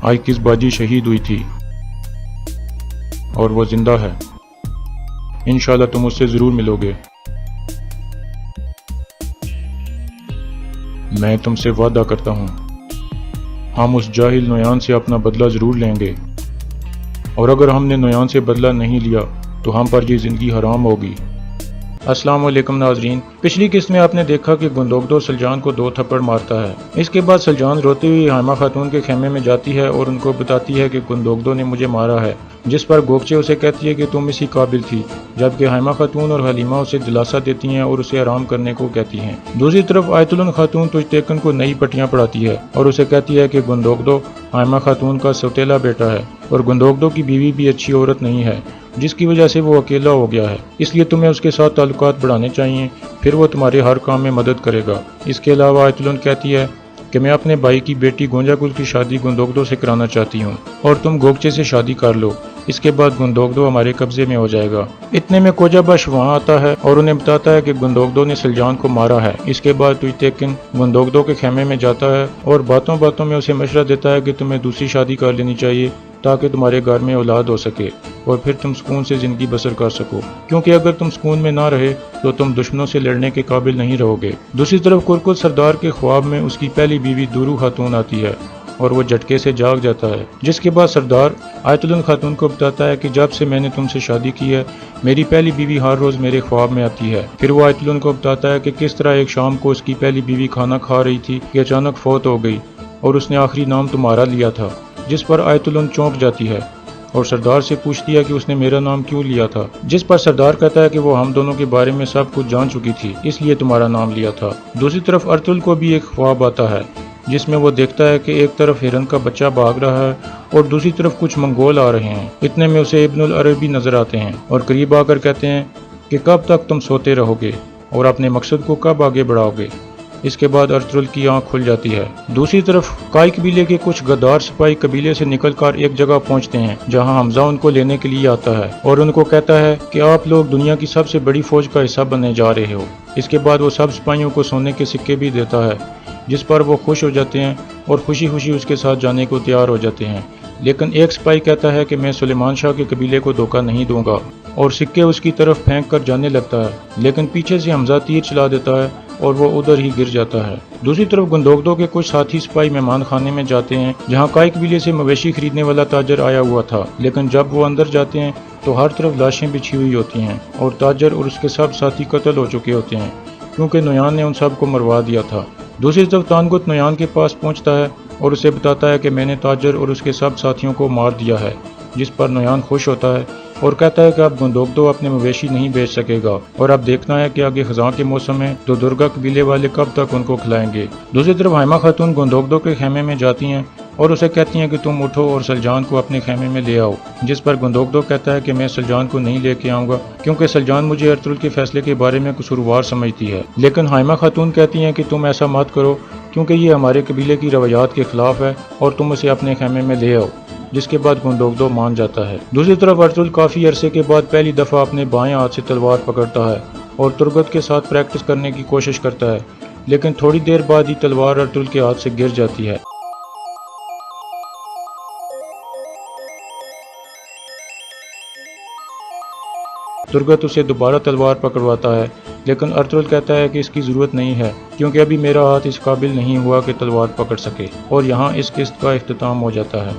आज किस बाजी शहीद हुई थी और वो जिंदा है। इंशाल्लाह तुम उससे ज़रूर मिलोगे। मैं तुमसे वादा करता हूँ, हम उस जाहिल नोयान से अपना बदला ज़रूर लेंगे, और अगर हमने नोयान से बदला नहीं लिया तो हम पर ये ज़िंदगी हराम होगी। अस्सलाम वालेकुम नाजरीन, पिछली किस्त में आपने देखा कि गुंदोगदो सलजान को 2 थप्पड़ मारता है। इसके बाद सलजान रोती हुई हाइमा खातून के खेमे में जाती है और उनको बताती है कि गुंदोगदो ने मुझे मारा है, जिस पर गोगचे उसे कहती है कि तुम इसी काबिल थी, जबकि हाइमा खातून और हलीमा उसे दिलासा देती हैं और उसे आराम करने को कहती हैं। दूसरी तरफ आयतुल खातून तुजतेकन को नई पट्टियां पढ़ाती है और उसे कहती है कि गुंदोगदो हाइमा खातून का सौतेला बेटा है और गुंदोगदो की बीवी भी अच्छी औरत नहीं है, जिसकी वजह से वो अकेला हो गया है, इसलिए तुम्हें उसके साथ ताल्लुकात बढ़ाने चाहिए, फिर वो तुम्हारे हर काम में मदद करेगा। इसके अलावा आयतुल कहती है कि मैं अपने भाई की बेटी गोंजाकुल की शादी गुंदोगदो से कराना चाहती हूँ और तुम गोगचे से शादी कर लो, इसके बाद गुंदोगदो हमारे कब्जे में हो जाएगा। इतने में कोजाबश वहाँ आता है और उन्हें बताता है कि गुंदोगदो ने सलजान को मारा है। इसके बाद तुजतेकन गुंदोगदो के खेमे में जाता है और बातों बातों में उसे मशवरा देता है कि तुम्हें दूसरी शादी कर लेनी चाहिए ताकि तुम्हारे घर में औलाद हो सके और फिर तुम सुकून से ज़िंदगी बसर कर सको, क्योंकि अगर तुम सुकून में ना रहे तो तुम दुश्मनों से लड़ने के काबिल नहीं रहोगे। दूसरी तरफ कुरकुल सरदार के ख्वाब में उसकी पहली बीवी दुरू खातून आती है और वो झटके से जाग जाता है, जिसके बाद सरदार आयतुल खातून को बताता है कि जब से मैंने तुमसे शादी की है मेरी पहली बीवी हर रोज़ मेरे ख्वाब में आती है। फिर वो आयतुल को बताता है कि किस तरह एक शाम को उसकी पहली बीवी खाना खा रही थी कि अचानक फौत हो गई और उसने आखिरी नाम तुम्हारा लिया था, जिस पर आयतुल चौंक जाती है और सरदार से पूछती है कि उसने मेरा नाम क्यों लिया था, जिस पर सरदार कहता है कि वो हम दोनों के बारे में सब कुछ जान चुकी थी, इसलिए तुम्हारा नाम लिया था। दूसरी तरफ अर्तुल को भी एक ख्वाब आता है जिसमें वो देखता है कि एक तरफ हिरन का बच्चा भाग रहा है और दूसरी तरफ कुछ मंगोल आ रहे हैं। इतने में उसे इब्नुल अरबी नजर आते हैं और करीब आकर कहते हैं कि कब तक तुम सोते रहोगे और अपने मकसद को कब आगे बढ़ाओगे। इसके बाद अर्तुल की आंख खुल जाती है। दूसरी तरफ काई कबीले के कुछ गद्दार सिपाही कबीले से निकलकर एक जगह पहुंचते हैं जहां हमजा उनको लेने के लिए आता है और उनको कहता है कि आप लोग दुनिया की सबसे बड़ी फौज का हिस्सा बनने जा रहे हो। इसके बाद वो सब सिपाहियों को सोने के सिक्के भी देता है, जिस पर वो खुश हो जाते हैं और खुशी खुशी उसके साथ जाने को तैयार हो जाते हैं। लेकिन एक सिपाही कहता है कि मैं सुलेमान शाह के कबीले को धोखा नहीं दूंगा और सिक्के उसकी तरफ फेंक कर जाने लगता है, लेकिन पीछे से हमजा तीर चला देता है और वो उधर ही गिर जाता है। दूसरी तरफ गुंदोगदो के कुछ साथी सिपाही मेहमान खाने में जाते हैं जहां काई कबीले से मवेशी खरीदने वाला ताजर आया हुआ था, लेकिन जब वो अंदर जाते हैं तो हर तरफ लाशें बिछी हुई होती हैं और ताजर और उसके सब साथी कत्ल हो चुके होते हैं क्योंकि नोयान ने उन सब को मरवा दिया था। दूसरी तरफ तानगुत नोयान के पास पहुंचता है और उसे बताता है कि मैंने ताजर और उसके सब साथियों को मार दिया है, जिस पर नोयान खुश होता है और कहता है कि अब गुंदोगदो अपने मवेशी नहीं बेच सकेगा और अब देखना है कि आगे खजां के मौसम है तो दुर्गा कबीले वाले कब तक उनको खिलाएंगे। दूसरी तरफ हाइमा खातून गुंदोगदो के खेमे में जाती हैं और उसे कहती हैं कि तुम उठो और सलजान को अपने खेमे में ले आओ, जिस पर गुंदोगदो कहता है कि मैं सलजान को नहीं लेके आऊँगा क्योंकि सलजान मुझे अर्तुल के फैसले के बारे में कसूरवार समझती है। लेकिन हाइमा खातून कहती हैं कि तुम ऐसा मत करो क्योंकि ये हमारे कबीले की रवायात के खिलाफ है और तुम उसे अपने खेमे में ले आओ, जिसके बाद गुंदोगदो मान जाता है। दूसरी तरफ अर्तुल काफ़ी अरसे के बाद पहली दफ़ा अपने बाएं हाथ से तलवार पकड़ता है और तुरगत के साथ प्रैक्टिस करने की कोशिश करता है, लेकिन थोड़ी देर बाद ही तलवार अर्तुल के हाथ से गिर जाती है। तुरगत उसे दोबारा तलवार पकड़वाता है, लेकिन अर्तुल कहता है कि इसकी ज़रूरत नहीं है क्योंकि अभी मेरा हाथ इस काबिल नहीं हुआ कि तलवार पकड़ सके। और यहाँ इस किस्त का इख्तिताम हो जाता है।